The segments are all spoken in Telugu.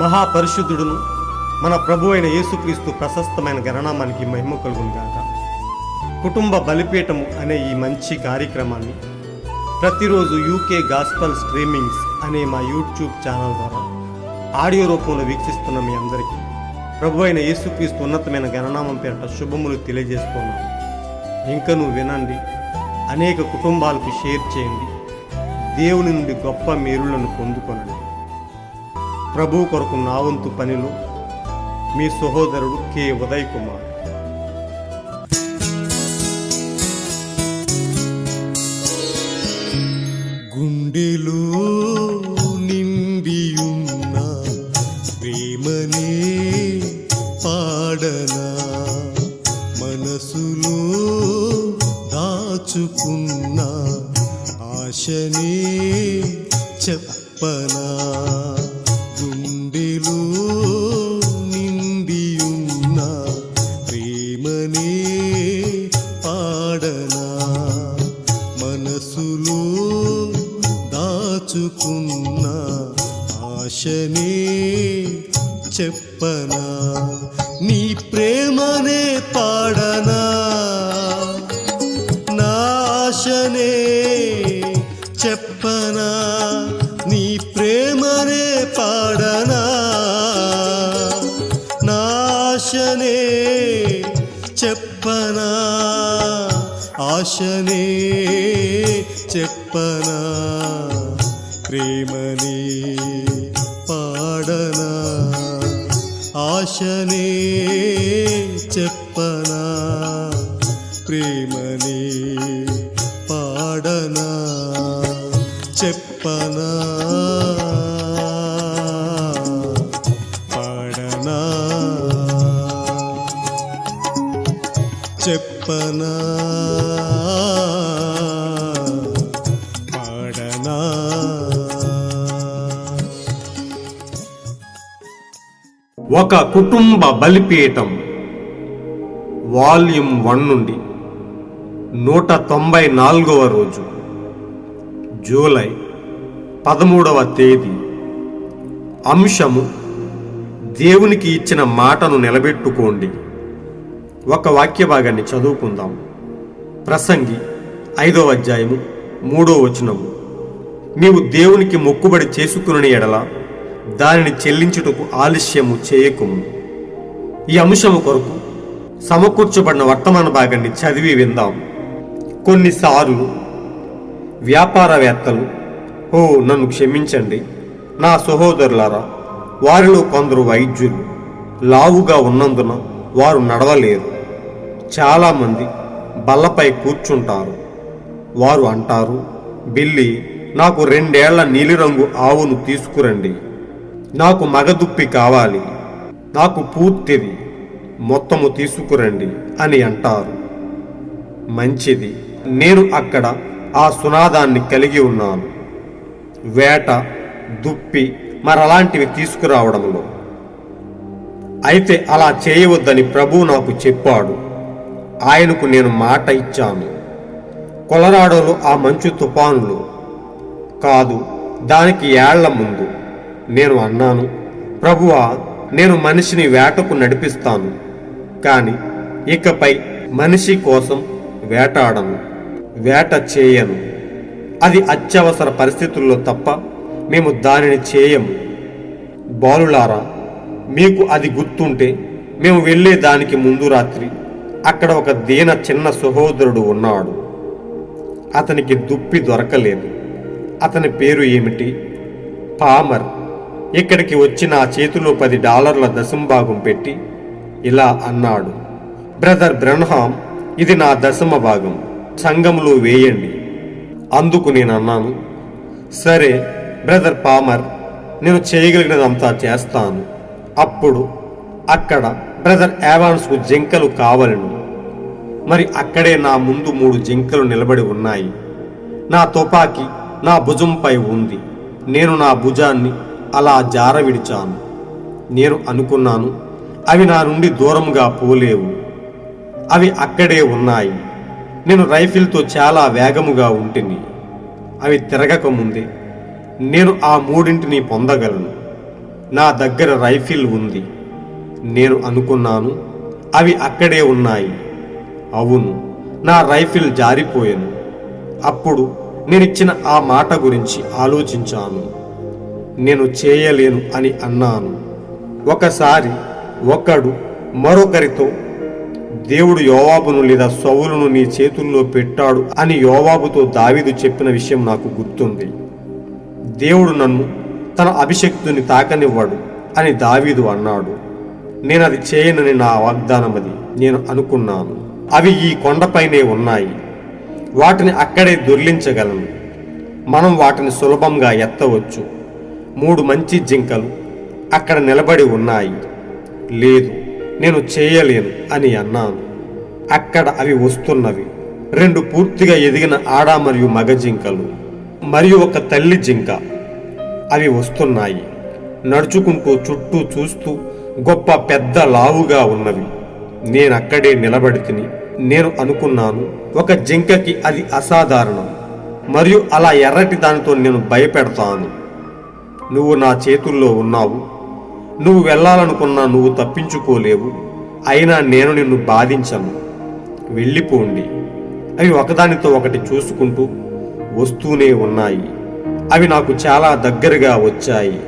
మహాపరిశుద్ధుడును మన ప్రభు అయిన యేసుక్రీస్తు ప్రశస్తమైన గణనామానికి మహిమ కలుగును గాక. కుటుంబ బలిపీఠము అనే ఈ మంచి కార్యక్రమాన్ని ప్రతిరోజు యూకే గాస్పల్ స్ట్రీమింగ్స్ అనే మా యూట్యూబ్ ఛానల్ ద్వారా ఆడియో రూపంలో వీక్షిస్తున్న మీ అందరికీ ప్రభు అయిన యేసుక్రీస్తు ఉన్నతమైన గణనామం పేరిట శుభములు తెలియజేస్తున్నాను. ఇంకనూ వినండి, అనేక కుటుంబాలకు షేర్ చేయండి, దేవుని నుండి గొప్ప మేలులను పొందుకొనండి. ప్రభు కొరకు నా వంతు పనిలో మీ సహోదరుడు కె ఉదయ్ కుమార్. గుండెలో నిండియున్న ప్రేమనే పాడనా, మనసులో దాచుకున్న ఆశనే చెప్పనా. గుండెలో నిండియున్న ప్రేమనే పాడనా, మనసులో దాచుకున్న ఆశనే చెప్పనా. నీ ప్రేమనే పాడనా, నా ఆశనే చెప్పనా. నీ ప్రేమనే పాడనా, నా ఆశనే చెప్పనా. ఆశనే చెప్పనా, ప్రేమనే పాడనా. ఆశనే చెప్పనా, ప్రేమనే పాడనా. చెప్పనా పాడనా, చెప్పనా పాడనా. ఒక కుటుంబ బలిపీఠం వాల్యూమ్ 1 నుండి 194వ రోజు, జూలై 13వ తేదీ. అంశము: దేవునికి ఇచ్చిన మాటను నిలబెట్టుకోండి. ఒక వాక్య భాగాన్ని చదువుకుందాం. ప్రసంగి 5వ అధ్యాయము 3వ వచనము: నీవు దేవునికి మొక్కుబడి చేసుకుని ఎడల దానిని చెల్లించుటకు ఆలస్యము చేయకుము. ఈ అంశము కొరకు సమకూర్చబడిన వర్తమాన భాగాన్ని చదివి విందాం. కొన్నిసార్లు వ్యాపారవేత్తలు, నన్ను క్షమించండి నా సహోదరులారా, వారిలో కొందరు వైద్యులు లావుగా ఉన్నందున వారు నడవలేరు. చాలామంది బల్లపై కూర్చుంటారు. వారు అంటారు, బిల్లి, నాకు 2 ఏళ్ల నీలిరంగు ఆవును తీసుకురండి, నాకు మగదుప్పి కావాలి, నాకు పూర్తిది మొత్తము తీసుకురండి అని అంటారు. మంచిది, నేను అక్కడ ఆ సునాదాన్ని కలిగి ఉన్నాను. వేట, దుప్పి మరలాంటివి తీసుకురావడంలో. అయితే అలా చేయవద్దని ప్రభువు నాకు చెప్పాడు. ఆయనకు నేను మాట ఇచ్చాను. కొలరాడోలో ఆ మంచు తుఫానులు కాదు, దానికి ఏళ్ల ముందు నేను అన్నాను, ప్రభువా, నేను మనిషిని వేటకు నడిపిస్తాను, కానీ ఇకపై మనిషి కోసం వేటాడను, వేట చేయను. అది అత్యవసర పరిస్థితుల్లో తప్ప మేము దానిని చేయము. బాలులారా, మీకు అది గుర్తుంటే, మేము వెళ్ళే దానికి ముందు రాత్రి అక్కడ ఒక దీన చిన్న సహోదరుడు ఉన్నాడు. అతనికి దుప్పి దొరకలేదు. అతని పేరు ఏమిటి? పామర్. ఇక్కడికి వచ్చి నా చేతిలో $10 దశమభాగం పెట్టి ఇలా అన్నాడు, బ్రదర్ బ్రన్హామ్, ఇది నా దశమ భాగం, సంఘంలో వేయండి. అందుకు నేను అన్నాను, సరే బ్రదర్ పామర్, నేను చేయగలిగినదంతా చేస్తాను. అప్పుడు అక్కడ బ్రదర్ ఎవాన్స్కు జింకలు కావలను. మరి అక్కడే నా ముందు 3 జింకలు నిలబడి ఉన్నాయి. నా తుపాకీ నా భుజంపై ఉంది. నేను నా భుజాన్ని అలా జార విడిచాను. నేను అనుకున్నాను, అవి నా నుండి దూరంగా పోలేవు, అవి అక్కడే ఉన్నాయి. నేను రైఫిల్తో చాలా వేగముగా ఉంటిని. అవి తిరగకముందే నేను ఆ 3 పొందగలను. నా దగ్గర రైఫిల్ ఉంది. నేను అనుకున్నాను, అవి అక్కడే ఉన్నాయి. అవును, నా రైఫిల్ జారిపోయాను. అప్పుడు నేనిచ్చిన ఆ మాట గురించి ఆలోచించాను. నేను చేయలేను అని అన్నాను. ఒకసారి ఒకడు మరొకరితో, దేవుడు యోవాబును లేదా సౌలును నీ చేతుల్లో పెట్టాడు అని యోవాబుతో దావీదు చెప్పిన విషయం నాకు గుర్తుంది. దేవుడు నన్ను తన అభిషక్తుని తాకనివ్వడు అని దావీదు అన్నాడు. నేను అది చేయనని నా వాగ్దానమది. నేను అనుకున్నాను, అవి ఈ కొండపైనే ఉన్నాయి, వాటిని అక్కడే దొర్లించగలను. మనం వాటిని సులభంగా ఎత్తవచ్చు. 3 మంచి జింకలు అక్కడ నిలబడి ఉన్నాయి. లేదు, నేను చేయలేను అని అన్నాను. అక్కడ అవి వస్తున్నవి. 2 పూర్తిగా ఎదిగిన ఆడ మరియు మగ జింకలు మరియు ఒక తల్లి జింక. అవి వస్తున్నాయి. నడుచుకుంటూ చుట్టూ చూస్తూ గొప్ప పెద్ద లావుగా ఉన్నవి. నేనక్కడే నిలబడి తిని నేను అనుకున్నాను, ఒక జింకకి అది అసాధారణం మరియు అలా ఎర్రటి దానితో నేను భయపెడతాను. నువ్వు నా చేతుల్లో ఉన్నావు. నువ్వు వెళ్ళాలనుకున్నా నువ్వు తప్పించుకోలేవు. అయినా నేను నిన్ను బాధించను. వెళ్ళిపోండి. అవి ఒకదానితో ఒకటి చూసుకుంటూ వస్తూనే ఉన్నాయి. అవి నాకు చాలా దగ్గరగా వచ్చాయి.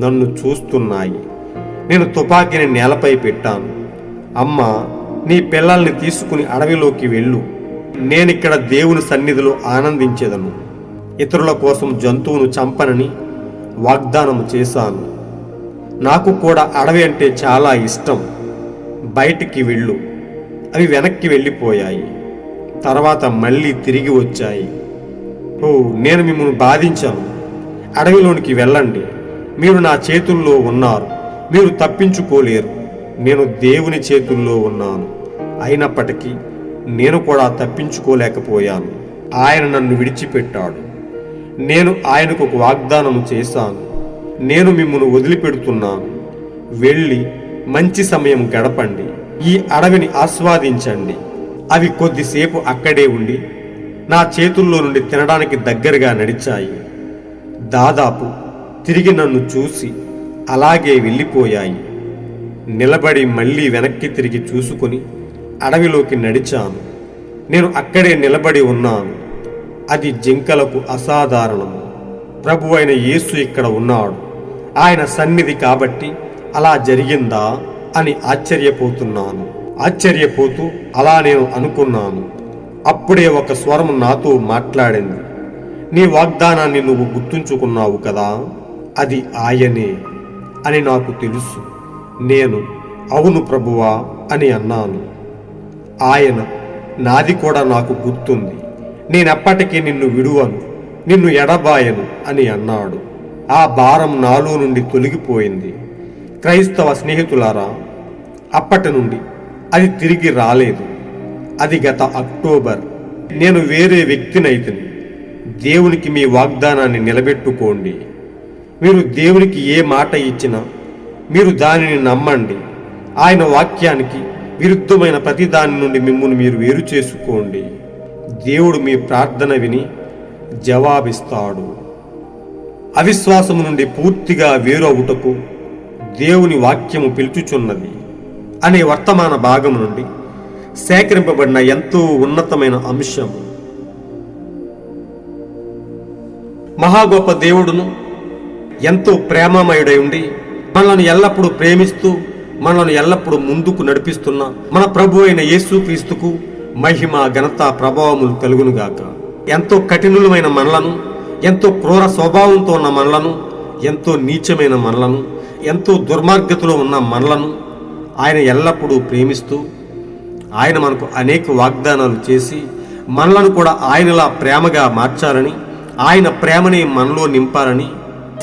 నన్ను చూస్తున్నాయి. నేను తుపాకీని నేలపై పెట్టాను. అమ్మా, నీ పిల్లల్ని తీసుకుని అడవిలోకి వెళ్ళు. నేనిక్కడ దేవుని సన్నిధిలో ఆనందించేదను. ఇతరుల కోసం జంతువును చంపనని వాగ్దానం చేశాను. నాకు కూడా అడవి అంటే చాలా ఇష్టం. బయటికి వెళ్ళు. అవి వెనక్కి వెళ్ళిపోయాయి. తర్వాత మళ్ళీ తిరిగి వచ్చాయి. ఓ, నేను మిమ్మల్ని బాధించాను. అడవిలోనికి వెళ్ళండి. మీరు నా చేతుల్లో ఉన్నారు. మీరు తప్పించుకోలేరు. నేను దేవుని చేతుల్లో ఉన్నాను. అయినప్పటికీ నేను కూడా తప్పించుకోలేకపోయాను. ఆయన నన్ను విడిచిపెట్టాడు. నేను ఆయనకు ఒక వాగ్దానం చేశాను. నేను మిమ్మల్ని వదిలిపెడుతున్నాను. వెళ్ళి మంచి సమయం గడపండి. ఈ అడవిని ఆస్వాదించండి. అవి కొద్దిసేపు అక్కడే ఉండి నా చేతుల్లో నుండి తినడానికి దగ్గరగా నడిచాయి. దాదాపు తిరిగి నన్ను చూసి అలాగే వెళ్ళిపోయాయి. నిలబడి మళ్ళీ వెనక్కి తిరిగి చూసుకుని అడవిలోకి నడిచాను. నేను అక్కడే నిలబడి ఉన్నాను. అది జింకలకు అసాధారణము. ప్రభు అయిన యేసు ఇక్కడ ఉన్నాడు. ఆయన సన్నిధి కాబట్టి అలా జరిగిందా అని ఆశ్చర్యపోతూ అలా నేను అనుకున్నాను. అప్పుడే ఒక స్వరం నాతో మాట్లాడింది. నీ వాగ్దానాన్ని నువ్వు గుర్తుంచుకున్నావు కదా, అది ఆయనే అని నాకు తెలుసు. నేను అవును ప్రభువా అని అన్నాను. ఆయన, నాది కూడా నాకు గుర్తుంది. నేనెప్పటికీ నిన్ను విడువను, నిన్ను ఎడబాయను అని అన్నాడు. ఆ భారం నాలో నుండి తొలగిపోయింది. క్రైస్తవ స్నేహితులారా, అప్పటి నుండి అది తిరిగి రాలేదు. అది గత అక్టోబర్. నేను వేరే వ్యక్తినైతిని. దేవునికి మీ వాగ్దానాన్ని నిలబెట్టుకోండి. మీరు దేవునికి ఏ మాట ఇచ్చినా మీరు దానిని నమ్మండి. ఆయన వాక్యానికి విరుద్ధమైన ప్రతి దాని నుండి మిమ్మల్ని మీరు వేరు చేసుకోండి. దేవుడు మీ ప్రార్థన విని జవాబిస్తాడు. అవిశ్వాసము నుండి పూర్తిగా వేరు అవుటకు దేవుని వాక్యము పిలుచుచున్నది అనే వర్తమాన భాగం నుండి సేకరింపబడిన ఎంతో ఉన్నతమైన అంశం. మహాగొప్ప దేవుడును ఎంతో ప్రేమమయుడై ఉండి మనల్ని ఎల్లప్పుడూ ప్రేమిస్తూ మనల్ని ఎల్లప్పుడూ ముందుకు నడిపిస్తున్న మన ప్రభు అయిన యేసుక్రీస్తుకు మహిమ, ఘనత, ప్రభావములు కలుగునుగాక. ఎంతో కఠినులమైన మనలను, ఎంతో క్రూర స్వభావంతో ఉన్న మనలను, ఎంతో నీచమైన మనలను, ఎంతో దుర్మార్గతలో ఉన్న మనలను ఆయన ఎల్లప్పుడూ ప్రేమిస్తూ ఆయన మనకు అనేక వాగ్దానాలు చేసి మనలను కూడా ఆయనలా ప్రేమగా మార్చాలని, ఆయన ప్రేమని మనలో నింపాలని,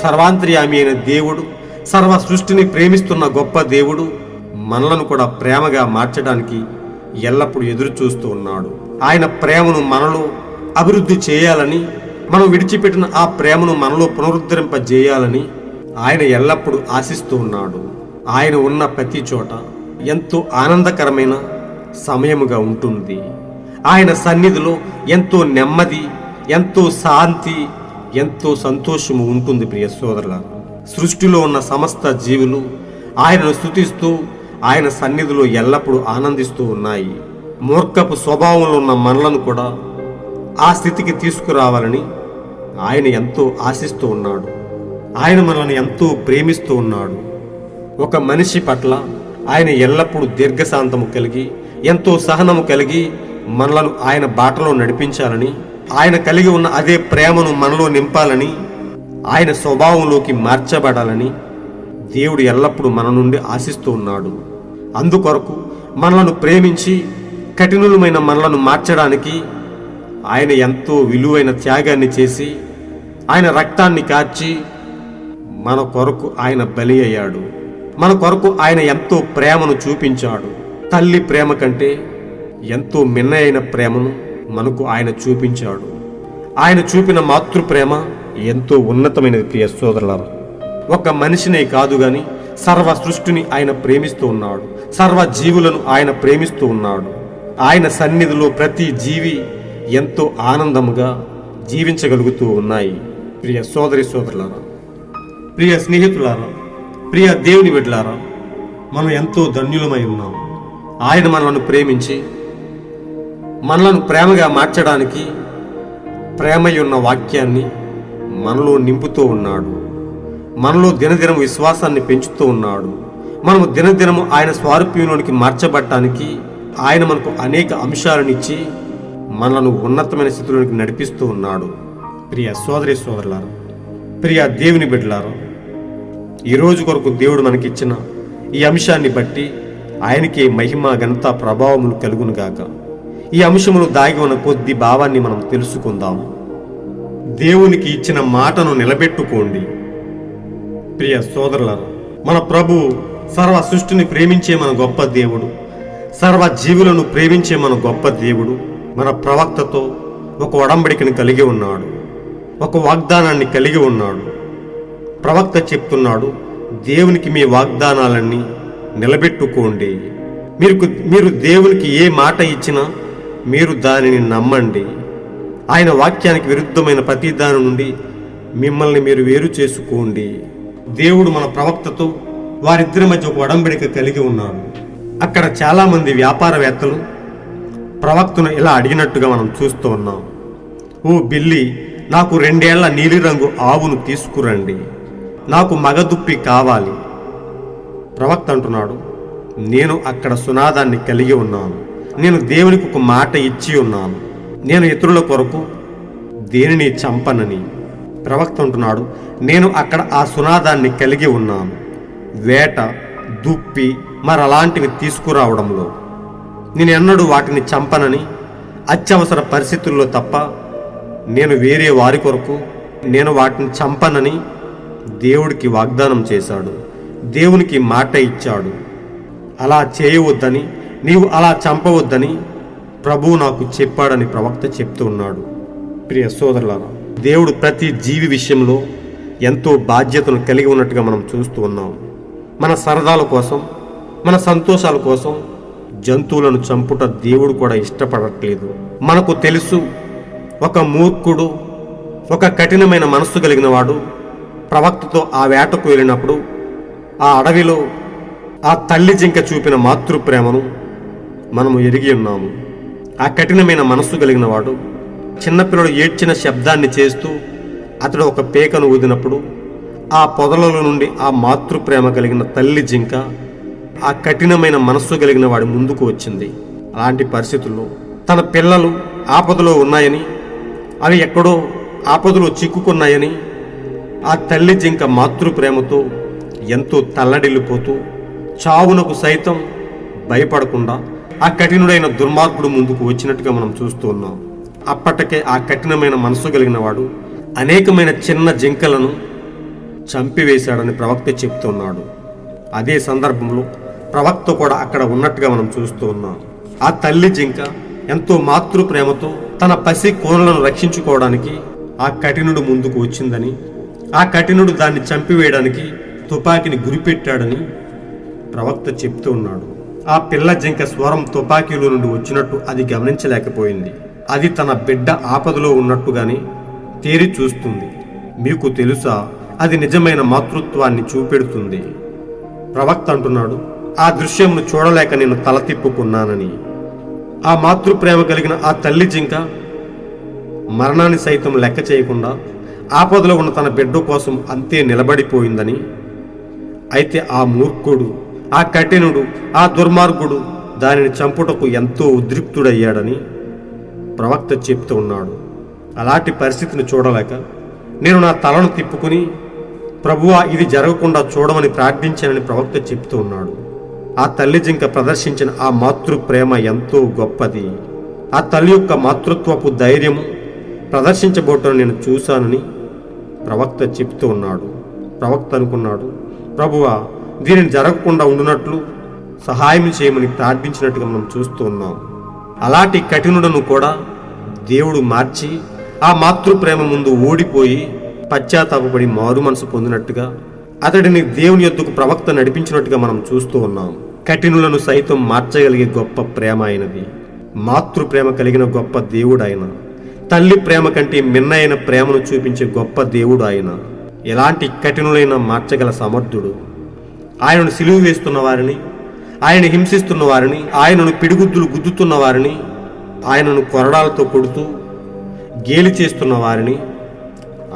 సర్వాంతర్యామి అయిన దేవుడు, సర్వ సృష్టిని ప్రేమిస్తున్న గొప్ప దేవుడు మనలను కూడా ప్రేమగా మార్చడానికి ఎల్లప్పుడూ ఎదురు చూస్తూ ఉన్నాడు. ఆయన ప్రేమను మనలో అభివృద్ధి చేయాలని, మనం విడిచిపెట్టిన ఆ ప్రేమను మనలో పునరుద్ధరింపజేయాలని ఆయన ఎల్లప్పుడూ ఆశిస్తూ ఉన్నాడు. ఆయన ఉన్న ప్రతి చోట ఎంతో ఆనందకరమైన సమయముగా ఉంటుంది. ఆయన సన్నిధిలో ఎంతో నెమ్మది, ఎంతో శాంతి, ఎంతో సంతోషము ఉంటుంది. ప్రియ సోదరులారా, సృష్టిలో ఉన్న సమస్త జీవులు ఆయనను స్తుతిస్తూ ఆయన సన్నిధిలో ఎల్లప్పుడూ ఆనందిస్తూ ఉన్నాయి. మూర్ఖపు స్వభావంలో ఉన్న మనలను కూడా ఆ స్థితికి తీసుకురావాలని ఆయన ఎంతో ఆశిస్తూ ఉన్నాడు. ఆయన మనల్ని ఎంతో ప్రేమిస్తూ ఉన్నాడు. ఒక మనిషి పట్ల ఆయన ఎల్లప్పుడూ దీర్ఘశాంతము కలిగి ఎంతో సహనము కలిగి మనలను ఆయన బాటలో నడిపించాలని, ఆయన కలిగి ఉన్న అదే ప్రేమను మనలో నింపాలని, ఆయన స్వభావంలోకి మార్చబడాలని దేవుడు ఎల్లప్పుడూ మన నుండి ఆశిస్తూ ఉన్నాడు. అందుకొరకు మనలను ప్రేమించి కఠినులమైన మనలను మార్చడానికి ఆయన ఎంతో విలువైన త్యాగాన్ని చేసి ఆయన రక్తాన్ని కార్చి మన కొరకు ఆయన బలి అయ్యాడు. మన కొరకు ఆయన ఎంతో ప్రేమను చూపించాడు. తల్లి ప్రేమ కంటే ఎంతో మిన్నయైన ప్రేమను మనకు ఆయన చూపించాడు. ఆయన చూపిన మాతృ ప్రేమ ఎంతో ఉన్నతమైనది. ప్రియ సోదరులారా, ఒక మనిషినే కాదు గాని సర్వ సృష్టిని ఆయన ప్రేమిస్తూ ఉన్నాడు. సర్వ జీవులను ఆయన ప్రేమిస్తూ ఉన్నాడు. ఆయన సన్నిధిలో ప్రతి జీవి ఎంతో ఆనందముగా జీవించగలుగుతూ ఉన్నాయి. ప్రియ సోదరి సోదరులారా, ప్రియ స్నేహితులారా, ప్రియ దేవుని బిడ్డలారా, మనం ఎంతో ధన్యులమై ఉన్నాం. ఆయన మనలను ప్రేమించి మనలను ప్రేమగా మార్చడానికి ప్రేమయున్న వాక్యాన్ని మనలో నింపుతూ ఉన్నాడు. మనలో దినదినం విశ్వాసాన్ని పెంచుతూ ఉన్నాడు. మనము దినదినము ఆయన స్వారూప్యంలోనికి మార్చబడటానికి ఆయన మనకు అనేక అంశాలను ఇచ్చి మనలను ఉన్నతమైన స్థితిలోనికి నడిపిస్తూ ఉన్నాడు. ప్రియ సోదరి సోదరులారా, ప్రియ దేవుని బిడ్డలారా, ఈరోజు కొరకు దేవుడు మనకిచ్చిన ఈ అంశాన్ని బట్టి ఆయనకే మహిమ ఘనత ప్రభావములు కలుగునుగాక. ఈ అంశములు దాగి ఉన్న కొద్ది భావాన్ని మనం తెలుసుకుందాం. దేవునికి ఇచ్చిన మాటను నిలబెట్టుకోండి. ప్రియ సోదరులారా, మన ప్రభు సర్వ సృష్టిని ప్రేమించే మన గొప్ప దేవుడు, సర్వ జీవులను ప్రేమించే మన గొప్ప దేవుడు మన ప్రవక్తతో ఒక ఒడంబడికను కలిగి ఉన్నాడు. ఒక వాగ్దానాన్ని కలిగి ఉన్నాడు. ప్రవక్త చెప్తున్నాడు, దేవునికి మీ వాగ్దానాలన్నీ నిలబెట్టుకోండి. మీరు దేవునికి ఏ మాట ఇచ్చినా మీరు దానిని నమ్మండి. ఆయన వాక్యానికి విరుద్ధమైన ప్రతి దాని నుండి మిమ్మల్ని మీరు వేరు చేసుకోండి. దేవుడు మన ప్రవక్తతో వారిద్దరి మధ్య ఒక ఒడంబడిక కలిగి ఉన్నాడు. అక్కడ చాలామంది వ్యాపారవేత్తలు ప్రవక్తను ఇలా అడిగినట్టుగా మనం చూస్తూ ఉన్నాం. ఓ బిల్లి, నాకు 2 ఏళ్ల నీలిరంగు ఆవును తీసుకురండి, నాకు మగదుప్పి కావాలి. ప్రవక్త అంటున్నాడు, నేను అక్కడ సునాదాన్ని కలిగి ఉన్నాను. నేను దేవునికి ఒక మాట ఇచ్చి ఉన్నాను. నేను ఇతరుల కొరకు దేనిని చంపనని. ప్రవక్త అంటున్నాడు, నేను అక్కడ ఆ సునాదాన్ని కలిగి ఉన్నాను. వేట, దుప్పి మరలాంటివి తీసుకురావడంలో నేను ఎన్నడూ వాటిని చంపనని, అత్యవసర పరిస్థితుల్లో తప్ప నేను వేరే వారి కొరకు నేను వాటిని చంపనని దేవుడికి వాగ్దానం చేశాడు. దేవునికి మాట ఇచ్చాడు. అలా చేయవద్దని, నీవు అలా చంపవద్దని ప్రభువు నాకు చెప్పాడని ప్రవక్త చెప్తూ ఉన్నాడు. ప్రియ సోదరులారా, దేవుడు ప్రతి జీవి విషయంలో ఎంతో బాధ్యతను కలిగి ఉన్నట్టుగా మనం చూస్తూ ఉన్నాం. మన సరదాల కోసం, మన సంతోషాల కోసం జంతువులను చంపుట దేవుడు కూడా ఇష్టపడట్లేదు. మనకు తెలుసు, ఒక మూర్ఖుడు, ఒక కఠినమైన మనస్సు కలిగిన వాడు ప్రవక్తతో ఆ వేటకు వెళ్ళినప్పుడు ఆ అడవిలో ఆ తల్లి జింక చూపిన మాతృప్రేమను మనము ఎరిగి ఉన్నాము. ఆ కఠినమైన మనస్సు కలిగిన వాడు చిన్నపిల్లడు ఏడ్చిన శబ్దాన్ని చేస్తూ అతడు ఒక పేకను ఊదినప్పుడు ఆ పొదలలో నుండి ఆ మాతృప్రేమ కలిగిన తల్లి జింక ఆ కఠినమైన మనస్సు కలిగిన వాడి ముందుకు వచ్చింది. అలాంటి పరిస్థితుల్లో తన పిల్లలు ఆపదలో ఉన్నాయని, అవి ఎక్కడో ఆపదలో చిక్కుకున్నాయని ఆ తల్లి జింక మాతృప్రేమతో ఎంతో తల్లడిల్లిపోతూ చావునకు సైతం భయపడకుండా ఆ కఠినుడైన దుర్మార్గుడు ముందుకు వచ్చినట్టుగా మనం చూస్తూ ఉన్నాం. అప్పటికే ఆ కఠినమైన మనసు కలిగిన వాడు అనేకమైన చిన్న జింకలను చంపివేశాడని ప్రవక్త చెప్తున్నాడు. అదే సందర్భంలో ప్రవక్త కూడా అక్కడ ఉన్నట్టుగా మనం చూస్తూ ఉన్నాం. ఆ తల్లి జింక ఎంతో మాతృప్రేమతో తన పసి కోనలను రక్షించుకోవడానికి ఆ కఠినుడు ముందుకు వచ్చిందని, ఆ కఠినుడు దాన్ని చంపివేయడానికి తుపాకీని గురిపెట్టాడని ప్రవక్త చెప్తూ ఉన్నాడు. ఆ పిల్ల జింక స్వరం తుపాకీలో నుండి వచ్చినట్టు అది గమనించలేకపోయింది. అది తన బిడ్డ ఆపదలో ఉన్నట్టుగానే తేరి చూస్తుంది. మీకు తెలుసా, అది నిజమైన మాతృత్వాన్ని చూపెడుతుంది. ప్రవక్త అంటున్నాడు, ఆ దృశ్యంను చూడలేక నేను తల తిప్పుకున్నానని. ఆ మాతృప్రేమ కలిగిన ఆ తల్లి జింక మరణాన్ని సైతం లెక్క చేయకుండా ఆపదలో ఉన్న తన బిడ్డ కోసం అంతే నిలబడిపోయిందని. అయితే ఆ మూర్ఖుడు, ఆ కఠినుడు, ఆ దుర్మార్గుడు దానిని చంపుటకు ఎంతో ఉద్రిక్తుడయ్యాడని ప్రవక్త చెప్తూ ఉన్నాడు. అలాంటి పరిస్థితిని చూడలేక నేను నా తలను తిప్పుకుని, ప్రభువా ఇది జరగకుండా చూడమని ప్రార్థించానని ప్రవక్త చెప్తూ ఉన్నాడు. ఆ తల్లి జింక ప్రదర్శించిన ఆ మాతృ ప్రేమ ఎంతో గొప్పది. ఆ తల్లి యొక్క మాతృత్వపు ధైర్యము ప్రదర్శించబోటం నేను చూశానని ప్రవక్త చెప్తూ ఉన్నాడు. ప్రవక్త అనుకున్నాడు, ప్రభువా దీనిని జరగకుండా ఉండునట్లు సహాయం చేయమని ప్రార్థించినట్టుగా మనం చూస్తూ ఉన్నాం. అలాంటి కఠినుడను కూడా దేవుడు మార్చి ఆ మాతృప్రేమ ముందు ఓడిపోయి పశ్చాత్తాపపడి మారు మనసు పొందినట్టుగా అతడిని దేవుని యొద్దకు ప్రవక్త నడిపించినట్టుగా మనం చూస్తూ ఉన్నాం. కఠినులను సైతం మార్చగలిగే గొప్ప ప్రేమ ఆయనది. మాతృప్రేమ కలిగిన గొప్ప దేవుడు ఆయన. తల్లి ప్రేమ కంటే మిన్నైన ప్రేమను చూపించే గొప్ప దేవుడు ఆయన. ఎలాంటి కఠినులైన మార్చగల సమర్థుడు. ఆయనను సిలువ వేస్తున్న వారిని, ఆయన హింసిస్తున్న వారిని, ఆయనను పిడిగుద్దులు గుద్దుతున్న వారిని, ఆయనను కొరడాలతో కొడుతూ గేలి చేస్తున్న వారిని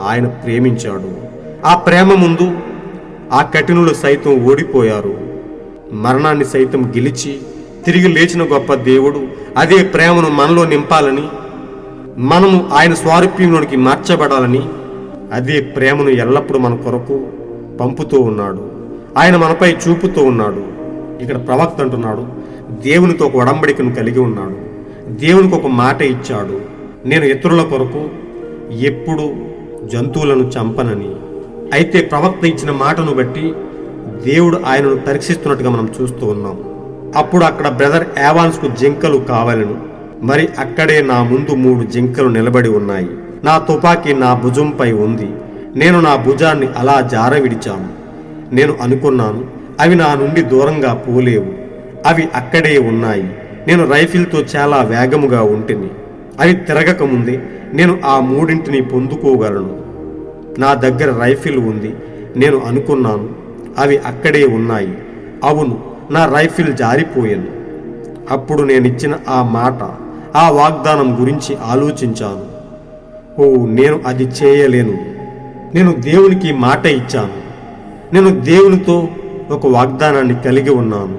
ఆయన ప్రేమించాడు. ఆ ప్రేమ ముందు ఆ కఠినులు సైతం ఓడిపోయారు. మరణాన్ని సైతం గెలిచి తిరిగి లేచిన గొప్ప దేవుడు అదే ప్రేమను మనలో నింపాలని, మనము ఆయన స్వారూప్యంలోనికి మార్చబడాలని అదే ప్రేమను ఎల్లప్పుడూ మన కొరకు పంపుతూ ఉన్నాడు. ఆయన మనపై చూపుతూ ఉన్నాడు. ఇక్కడ ప్రవక్త అంటున్నాడు, దేవునితో ఒక ఒడంబడికను కలిగి ఉన్నాడు. దేవునికి ఒక మాట ఇచ్చాడు, నేను ఇతరుల కొరకు ఎప్పుడు జంతువులను చంపనని. అయితే ప్రవక్త ఇచ్చిన మాటను బట్టి దేవుడు ఆయనను పరీక్షిస్తున్నట్టుగా మనం చూస్తూ ఉన్నాం. అప్పుడు అక్కడ బ్రదర్ ఏవాన్స్కు జింకలు కావాలను. మరి అక్కడే నా ముందు 3 జింకలు నిలబడి ఉన్నాయి. నా తుపాకీ నా భుజంపై ఉంది. నేను నా భుజాన్ని అలా జారవిడిచాను. నేను అనుకున్నాను, అవి నా నుండి దూరంగా పోలేవు. అవి అక్కడే ఉన్నాయి. నేను రైఫిల్తో చాలా వేగముగా ఉంటిని. అవి తిరగకముందే నేను ఆ 3ంటిని పొందుకోగలను. నా దగ్గర రైఫిల్ ఉంది. నేను అనుకున్నాను, అవి అక్కడే ఉన్నాయి. అవును, నా రైఫిల్ జారిపోయాను. అప్పుడు నేనిచ్చిన ఆ మాట, ఆ వాగ్దానం గురించి ఆలోచించాను. ఓ, నేను అది చేయలేను. నేను దేవునికి మాట ఇచ్చాను. నేను దేవునితో ఒక వాగ్దానాన్ని కలిగి ఉన్నాను.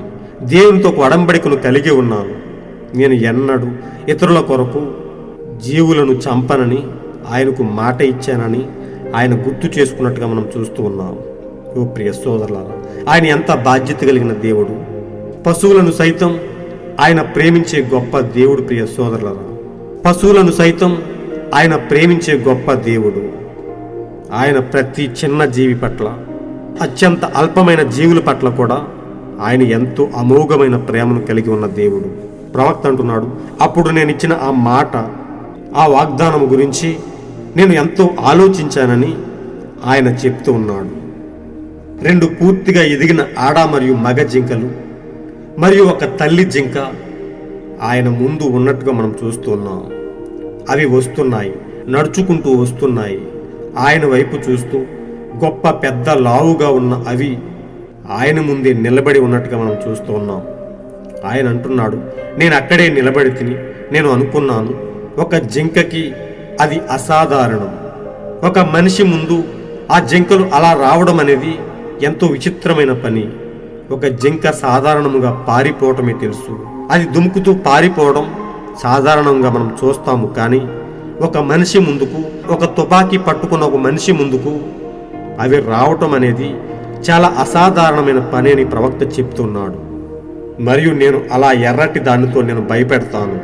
దేవునితో ఒక ఒడంబడికను కలిగి ఉన్నాను. నేను ఎన్నడూ ఇతరుల కొరకు జీవులను చంపనని ఆయనకు మాట ఇచ్చానని ఆయన గుర్తు చేసుకున్నట్టుగా మనం చూస్తూ ఉన్నాం. ఓ ప్రియ సోదరులారా, ఆయన ఎంత బాధ్యత కలిగిన దేవుడు. పశువులను సైతం ఆయన ప్రేమించే గొప్ప దేవుడు. ప్రియ సోదరులారా, పశువులను సైతం ఆయన ప్రేమించే గొప్ప దేవుడు. ఆయన ప్రతి చిన్న జీవి పట్ల, అత్యంత అల్పమైన జీవుల పట్ల కూడా ఆయన ఎంతో అమోఘమైన ప్రేమను కలిగి ఉన్న దేవుడు. ప్రవక్త అంటున్నాడు, అప్పుడు నేను ఇచ్చిన ఆ మాట, ఆ వాగ్దానం గురించి నేను ఎంతో ఆలోచించానని ఆయన చెప్తూ ఉన్నాడు. 2 పూర్తిగా ఎదిగిన ఆడ మరియు మగ జింకలు మరియు ఒక తల్లి జింక ఆయన ముందు ఉన్నట్టుగా మనం చూస్తూ ఉన్నాం. అవి వస్తున్నాయి, నడుచుకుంటూ వస్తున్నాయి. ఆయన వైపు చూస్తూ గొప్ప పెద్ద లావుగా ఉన్న అవి ఆయన ముందే నిలబడి ఉన్నట్టుగా మనం చూస్తూ ఉన్నాం. ఆయన అంటున్నాడు, నేను అక్కడే నిలబడి తిని నేను అనుకున్నాను, ఒక జింకకి అది అసాధారణం. ఒక మనిషి ముందు ఆ జింకలు అలా రావడం అనేది ఎంతో విచిత్రమైన పని. ఒక జింక సాధారణంగా పారిపోవటమే తెలుసు. అది దుముకుతూ పారిపోవడం సాధారణంగా మనం చూస్తాము. కానీ ఒక మనిషి ముందుకు, ఒక తుపాకీ పట్టుకున్న ఒక మనిషి ముందుకు అవి రావటం అనేది చాలా అసాధారణమైన పని అని ప్రవక్త చెప్తున్నాడు. మరియు నేను అలా ఎర్రటి దానితో నేను భయపెడతాను.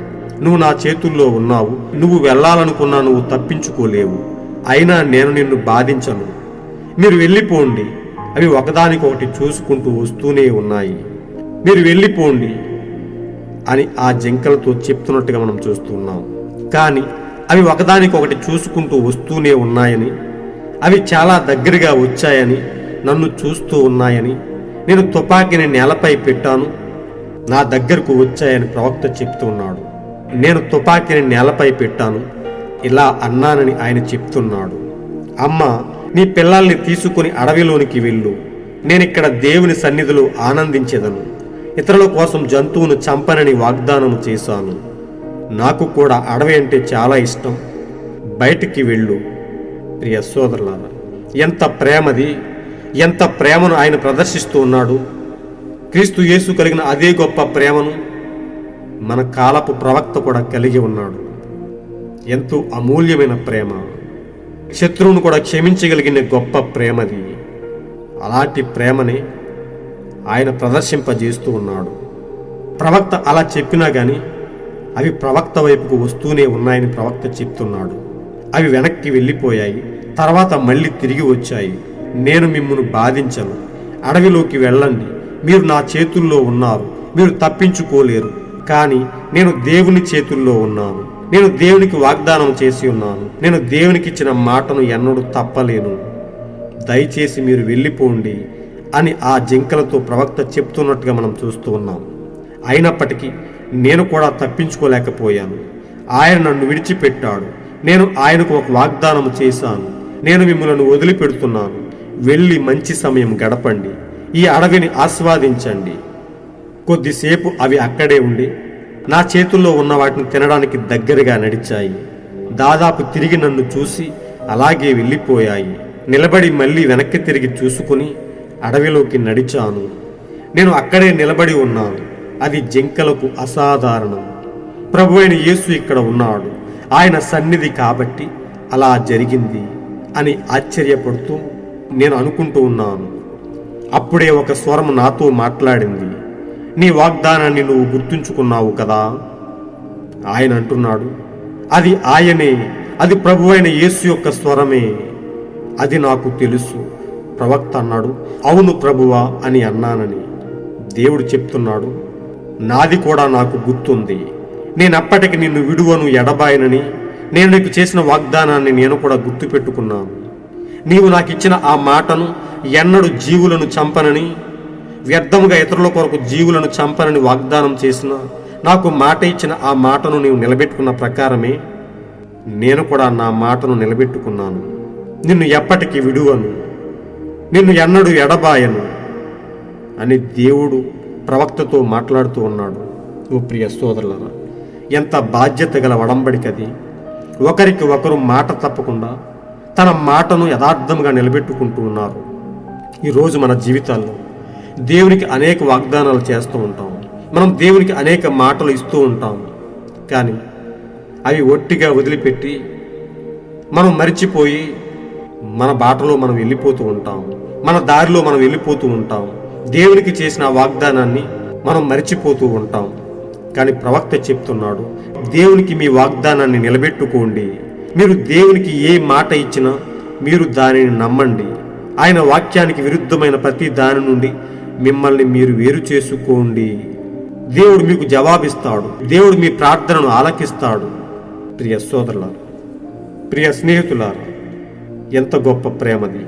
నువ్వు నా చేతుల్లో ఉన్నావు. నువ్వు వెళ్ళాలనుకున్నా నువ్వు తప్పించుకోలేవు. అయినా నేను నిన్ను బాధించను. మీరు వెళ్ళిపోండి. అవి ఒకదానికొకటి చూసుకుంటూ వస్తూనే ఉన్నాయి. మీరు వెళ్ళిపోండి అని ఆ జింకలతో చెప్తున్నట్టుగా మనం చూస్తున్నాం. కానీ అవి ఒకదానికొకటి చూసుకుంటూ వస్తూనే ఉన్నాయని, అవి చాలా దగ్గరగా వచ్చాయని, నన్ను చూస్తూ ఉన్నాయని, నేను తుపాకీని నేలపై పెట్టాను, నా దగ్గరకు వచ్చాయని ప్రవక్త చెప్తూ ఉన్నాడు. నేను తుపాకీని నేలపై పెట్టాను, ఇలా అన్నానని ఆయన చెప్తున్నాడు. అమ్మ, నీ పిల్లల్ని తీసుకుని అడవిలోనికి వెళ్ళు. నేనిక్కడ దేవుని సన్నిధిలో ఆనందించెదను. ఇతరుల కోసం జంతువును చంపనని వాగ్దానం చేశాను. నాకు కూడా అడవి అంటే చాలా ఇష్టం. బయటికి వెళ్ళు. ప్రియ సోదరులారా, ఎంత ప్రేమది! ఎంత ప్రేమను ఆయన ప్రదర్శిస్తూ ఉన్నాడు. క్రీస్తు యేసు కలిగిన అదే గొప్ప ప్రేమను మన కాలపు ప్రవక్త కూడా కలిగి ఉన్నాడు. ఎంతో అమూల్యమైన ప్రేమ. శత్రువును కూడా క్షమించగలిగిన గొప్ప ప్రేమది. అలాంటి ప్రేమని ఆయన ప్రదర్శింపజేస్తూ ఉన్నాడు. ప్రవక్త అలా చెప్పినా కానీ అవి ప్రవక్త వైపుకు వస్తూనే ఉన్నాయని ప్రవక్త చెప్తున్నాడు. అవి వెనక్కి వెళ్ళిపోయాయి, తర్వాత మళ్ళీ తిరిగి వచ్చాయి. నేను మిమ్మును బాధించను, అడవిలోకి వెళ్ళండి, మీరు నా చేతుల్లో ఉన్నారు, మీరు తప్పించుకోలేరు. కానీ నేను దేవుని చేతుల్లో ఉన్నాను. నేను దేవునికి వాగ్దానం చేసి ఉన్నాను. నేను దేవునికి ఇచ్చిన మాటను ఎన్నడూ తప్పలేను. దయచేసి మీరు వెళ్ళిపోండి అని ఆ జింకలతో ప్రవక్త చెప్తున్నట్టుగా మనం చూస్తూ ఉన్నాం. అయినప్పటికీ నేను కూడా తప్పించుకోలేకపోయాను. ఆయన నన్ను విడిచిపెట్టాడు. నేను ఆయనకు ఒక వాగ్దానం చేశాను. నేను మిమ్మల్ని వదిలిపెడుతున్నాను. వెళ్ళి మంచి సమయం గడపండి, ఈ అడవిని ఆస్వాదించండి. కొద్దిసేపు అవి అక్కడే ఉండి నా చేతుల్లో ఉన్న వాటిని తినడానికి దగ్గరగా నడిచాయి. దాదాపు తిరిగి నన్ను చూసి అలాగే వెళ్ళిపోయాయి. నిలబడి మళ్ళీ వెనక్కి తిరిగి చూసుకుని అడవిలోకి నడిచాను. నేను అక్కడే నిలబడి ఉన్నాను. అది జింకలకు అసాధారణం. ప్రభువైన యేసు ఇక్కడ ఉన్నాడు, ఆయన సన్నిధి కాబట్టి అలా జరిగింది అని ఆశ్చర్యపడుతూ నేను అనుకుంటూ ఉన్నాను. అప్పుడే ఒక స్వరం నాతో మాట్లాడింది. నీ వాగ్దానాన్ని నువ్వు గుర్తుంచుకున్నావు కదా? ఆయన అంటున్నాడు, అది ఆయనే, అది ప్రభువైన యేసు యొక్క స్వరమే. అది నాకు తెలుసు. ప్రవక్త అన్నాడు, అవును ప్రభువా అని అన్నానని. దేవుడు చెప్తున్నాడు, నాది కూడా నాకు గుర్తుంది. నేనప్పటికి నిన్ను విడువను, ఎడబాయనని నేను నీకు చేసిన వాగ్దానాన్ని నేను కూడా గుర్తుపెట్టుకున్నాను. నీవు నాకు ఇచ్చిన ఆ మాటను, ఎన్నడూ జీవులను చంపనని, వ్యర్థముగా ఇతరుల కొరకు జీవులను చంపనని వాగ్దానం చేసిన, నాకు మాట ఇచ్చిన ఆ మాటను నీవు నిలబెట్టుకున్న ప్రకారమే నేను కూడా నా మాటను నిలబెట్టుకున్నాను. నిన్ను ఎప్పటికీ విడువను, నిన్ను ఎన్నడూ ఎడబాయను అని దేవుడు ప్రవక్తతో మాట్లాడుతూ ఉన్నాడు. ఓ ప్రియ సోదరులారా, ఎంత బాధ్యత గల ఒడంబడికది! ఒకరికి ఒకరు మాట తప్పకుండా తన మాటను యథార్థంగా నిలబెట్టుకుంటూ ఉన్నారు. ఈరోజు మన జీవితాల్లో దేవునికి అనేక వాగ్దానాలు చేస్తూ ఉంటాం. మనం దేవునికి అనేక మాటలు ఇస్తూ ఉంటాం. కానీ అవి ఒట్టిగా వదిలిపెట్టి మనం మరిచిపోయి మన బాటలో మనం వెళ్ళిపోతూ ఉంటాం. మన దారిలో మనం వెళ్ళిపోతూ ఉంటాం. దేవునికి చేసిన వాగ్దానాన్ని మనం మరిచిపోతూ ఉంటాం. కానీ ప్రవక్త చెప్తున్నాడు, దేవునికి మీ వాగ్దానాన్ని నిలబెట్టుకోండి. మీరు దేవునికి ఏ మాట ఇచ్చినా మీరు దానిని నమ్మండి. ఆయన వాక్యానికి విరుద్ధమైన ప్రతి దాని నుండి మిమ్మల్ని మీరు వేరు చేసుకోండి. దేవుడు మీకు జవాబిస్తాడు. దేవుడు మీ ప్రార్థనను ఆలకిస్తాడు. ప్రియ సోదరులారా, ప్రియ స్నేహితులారా, ఎంత గొప్ప ప్రేమది!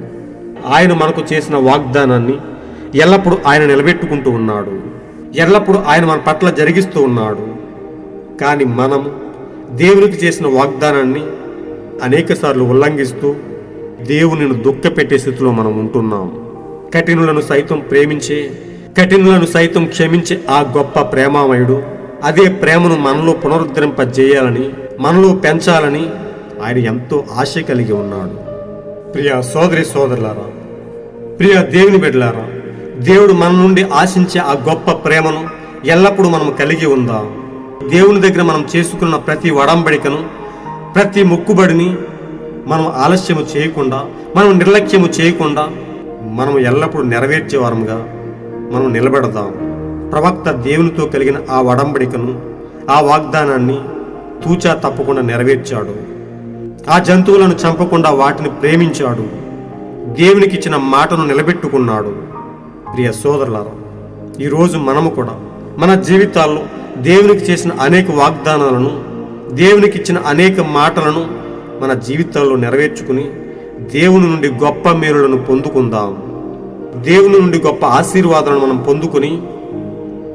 ఆయన మనకు చేసిన వాగ్దానాన్ని ఎల్లప్పుడూ ఆయన నిలబెట్టుకుంటూ ఉన్నాడు. ఎల్లప్పుడూ ఆయన మన పట్ల జరిగిస్తూ ఉన్నాడు. కానీ మనము దేవునికి చేసిన వాగ్దానాన్ని అనేకసార్లు ఉల్లంఘిస్తూ దేవునిని దుఃఖపెట్టే స్థితిలో మనం ఉంటున్నాం. కఠినులను సైతం ప్రేమించే, కఠినులను సైతం క్షమించే ఆ గొప్ప ప్రేమామయుడు అదే ప్రేమను మనలో పునరుద్ధరింపజేయాలని, మనలో పెంచాలని ఆయన ఎంతో ఆశ కలిగి ఉన్నాడు. ప్రియ సోదరి సోదరులారా, ప్రియ దేవుని బిడ్డలారా, దేవుడు మన నుండి ఆశించే ఆ గొప్ప ప్రేమను ఎల్లప్పుడూ మనం కలిగి ఉందాం. దేవుని దగ్గర మనం చేసుకున్న ప్రతి ఒడంబడికను, ప్రతి మొక్కుబడిని మనం ఆలస్యము చేయకుండా, మనం నిర్లక్ష్యము చేయకుండా మనం ఎల్లప్పుడూ నెరవేర్చే వారముగా మనం నిలబెడదాం. ప్రవక్త దేవునితో కలిగిన ఆ ఒడంబడికను, ఆ వాగ్దానాన్ని తూచా తప్పకుండా నెరవేర్చాడు. ఆ జంతువులను చంపకుండా వాటిని ప్రేమించాడు. దేవునికి ఇచ్చిన మాటను నిలబెట్టుకున్నాడు. ప్రియ సోదరులారా, ఈరోజు మనము కూడా మన జీవితాల్లో దేవునికి చేసిన అనేక వాగ్దానాలను, దేవునికి ఇచ్చిన అనేక మాటలను మన జీవితాల్లో నెరవేర్చుకుని దేవుని నుండి గొప్ప మేలులను పొందుకుందాం. దేవుని నుండి గొప్ప ఆశీర్వాదాలను మనం పొందుకొని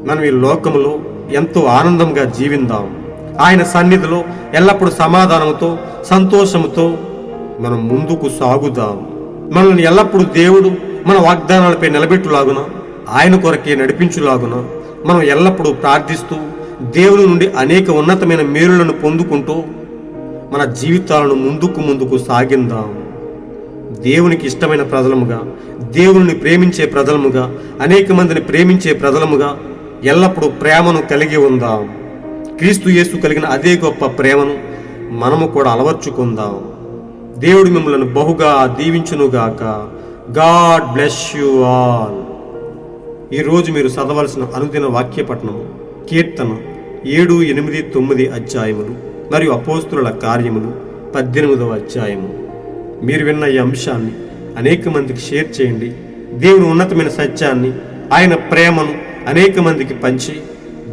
మనం ఈ లోకములో ఎంతో ఆనందంగా జీవిందాం. ఆయన సన్నిధిలో ఎల్లప్పుడూ సమాధానంతో, సంతోషంతో మనం ముందుకు సాగుదాం. మనల్ని ఎల్లప్పుడూ దేవుడు మన వాగ్దానాలపై నిలబెట్టులాగున, ఆయన కొరకే నడిపించులాగున మనం ఎల్లప్పుడూ ప్రార్థిస్తూ దేవుని నుండి అనేక ఉన్నతమైన మేలులను పొందుకుంటూ మన జీవితాలను ముందుకు సాగిందాం. దేవునికి ఇష్టమైన ప్రజలముగా, దేవుని ప్రేమించే ప్రజలముగా, అనేక మందిని ప్రేమించే ప్రజలముగా ఎల్లప్పుడూ ప్రేమను కలిగి ఉందాం. క్రీస్తు యేసు కలిగిన అదే గొప్ప ప్రేమను మనము కూడా అలవర్చుకుందాం. దేవుడు మిమ్మల్ని బహుగా దీవించునుగాక. God bless you all. ఈరోజు మీరు చదవలసిన అనుదిన వాక్యపట్నము కీర్తన 7, 8, 9 అధ్యాయములు మరియు అపోస్తుల కార్యములు 18వ అధ్యాయము. మీరు విన్న ఈ అంశాన్ని అనేక మందికి షేర్ చేయండి. దేవుని ఉన్నతమైన సత్యాన్ని, ఆయన ప్రేమను అనేక మందికి పంచి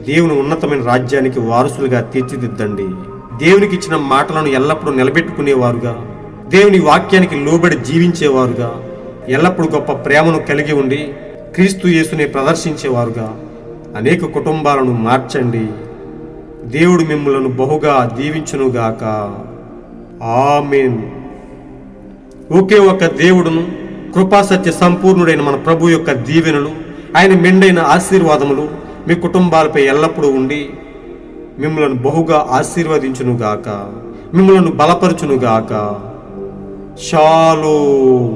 దేవుని ఉన్నతమైన రాజ్యానికి వారసులుగా తీర్చిదిద్దండి. దేవునికి ఇచ్చిన మాటలను ఎల్లప్పుడూ నిలబెట్టుకునేవారుగా, దేవుని వాక్యానికి లోబడి జీవించేవారుగా, ఎల్లప్పుడూ గొప్ప ప్రేమను కలిగి ఉండి క్రీస్తు యేసుని ప్రదర్శించేవారుగా అనేక కుటుంబాలను మార్చండి. దేవుడు మిమ్మలను బహుగా దీవించునుగాక. ఆమేన్. ఒకే ఒక దేవుడును, కృపాసత్య సంపూర్ణుడైన మన ప్రభు యొక్క దీవెనలు, ఆయన మెండైన ఆశీర్వాదములు మీ కుటుంబాలపై ఎల్లప్పుడూ ఉండి మిమ్మలను బహుగా ఆశీర్వదించునుగాక, మిమ్మలను బలపరచునుగాక. షాలోమ్.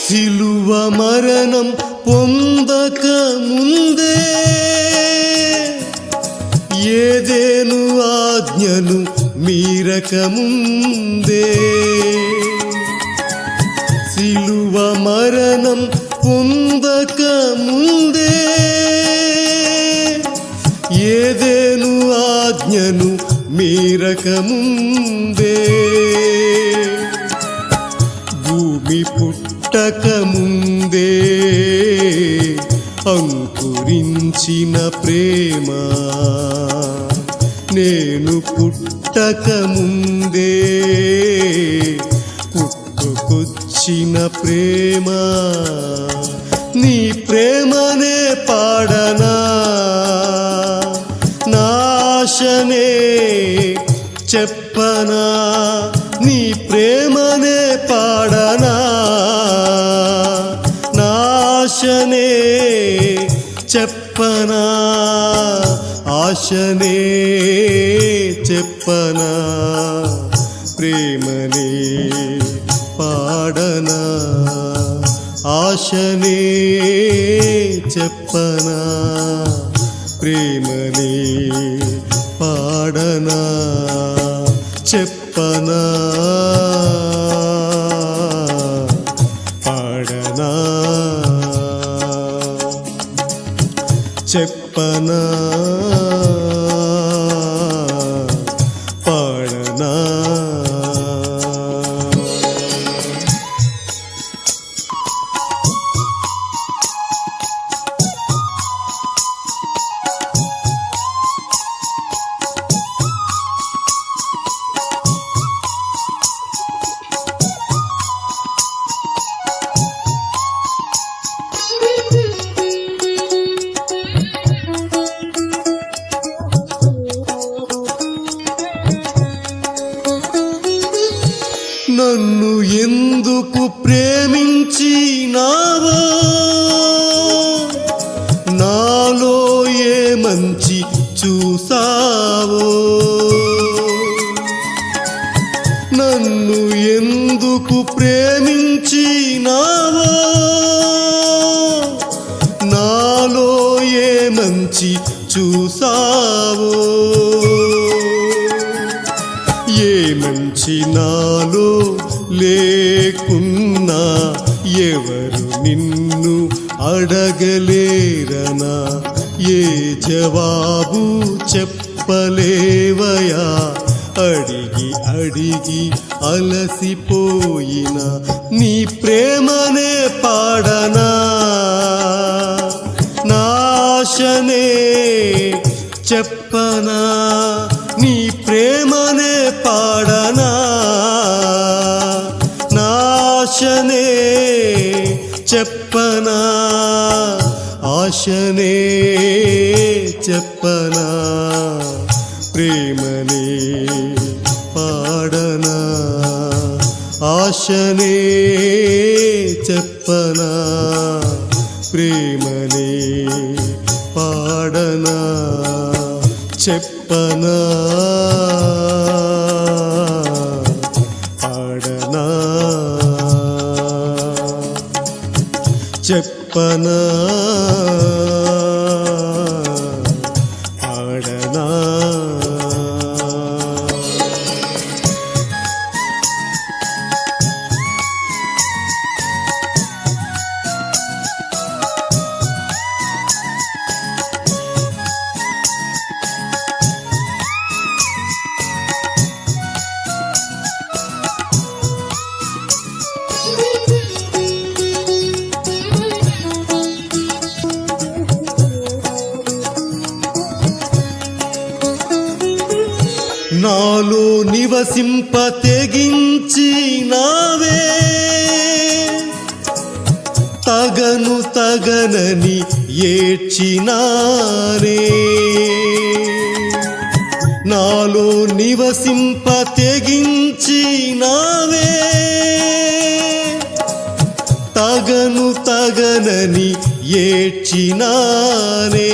సిలువ మరణం పొందక ముందే ఏదేను ఆజ్ఞను మీరక ముందే, సిలువ మరణం పొందక ముందే ఏదేను ఆజ్ఞను మీరక ముందే, భూమి పుట్టక ముందే అంకురించిన ప్రేమ, నేను పుట్టక ముందే పుట్టుకొచ్చిన ప్రేమ, నీ ప్రేమనే పాడనా, నాశనే చెప్పనా, నీ ప్రేమనే పాడనా, నాశనే చెప్పనా, ఆశనే చెప్పనా, ప్రేమనే పాడనా, ఆశనే చెప్పనా, ప్రేమనే పాడనా, చెప్పనా, పాడనా, చెప్పనా, పాడనా. నన్ను ఎందుకు ప్రేమించినావో, నాలో ఏ మంచి చూసావో, నన్ను ఎందుకు ప్రేమించినావో, నాలో ఏ మంచి చూసావో, ఏ మంచి నాలో లేకున్నా ఎవరు నిన్ను అడగలేరనా, ఏ జవాబు చెప్పలేవయా, అడిగి అడిగి అలసిపోయిన నీ ప్రేమనే పాడనా, నాశనే చెప్పనా, నీ ప్రేమనే పాడనా, నాశనే చెప్పనా, ఆశనే చెప్పనా, ప్రేమనే పాడనా, ఆశనే చెప్పనా, ప్రేమనే పాడనా, చెప్పనా, పాడనా, చెప్పనా, పాడనా. నాలో నివసింప తెగించినావే, తగనని ఏడ్చినానే, నాలో నివసింప తెగించినావే, తగనని ఏడ్చినానే,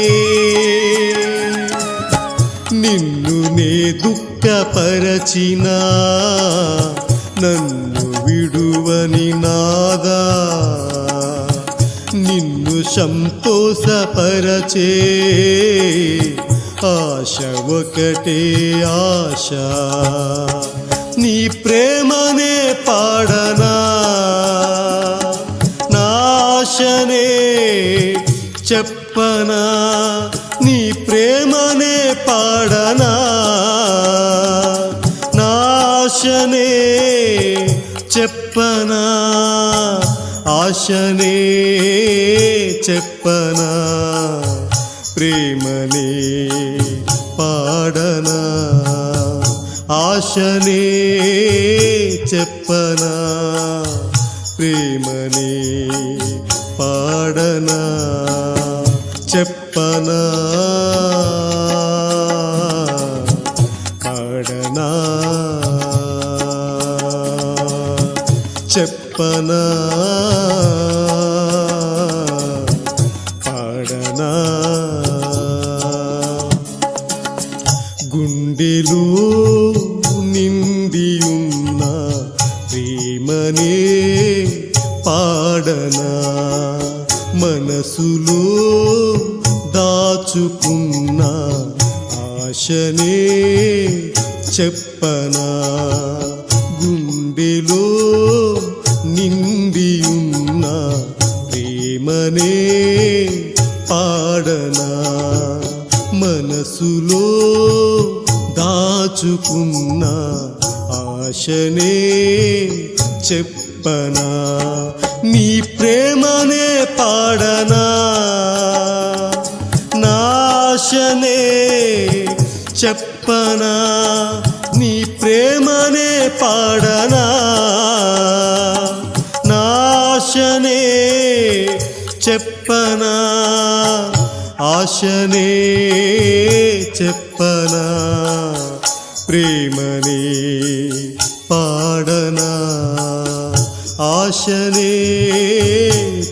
నిన్ను నే దుఃఖపరచినా నన్ను విడువని నాదా, నిన్ను సంతోషపరచే ఆశ ఒకటే ఆశ, నీ ప్రేమనే పాడనా, నాశనే చెప్పనా, నీ ప్రేమనే పాడనా, నాశనే చెప్పనా, ఆశనే చెప్పనా, ప్రేమనే పాడనా, ఆశనే చెప్పనా, ప్రేమనే పాడనా, చెప్పనా, పాడనా, చెప్పనా, పాడనా. గుండెలో నిండియున్న ప్రేమనే పాడనా, మనసులో దాచుకున్న ఆశనే చెప్పనా, గుండెలో నిండియున్న ప్రేమనే పాడనా, మనసులో దాచుకున్న ఆశనే చెప్పనా, నీ ప్రేమనే పాడనా, నాశనే చెప్పనా, నీ ప్రేమనే పాడనా, నాశనే చెప్పనా, ఆశనే చెప్పనా, ప్రేమనే పాడనా, ఆశనే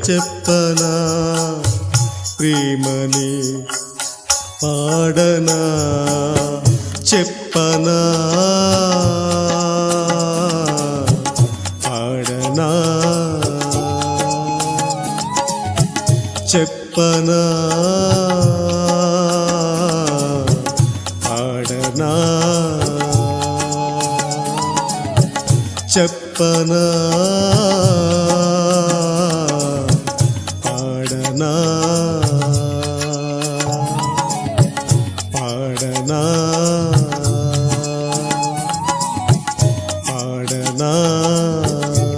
చెప్పనా, ప్రేమనే పాడనా, చెప్పనా, పాడనా, చెప్పనా, పాడనా, చెప్పనా, పాడనా, పాడనా, పాడనా. పాడనా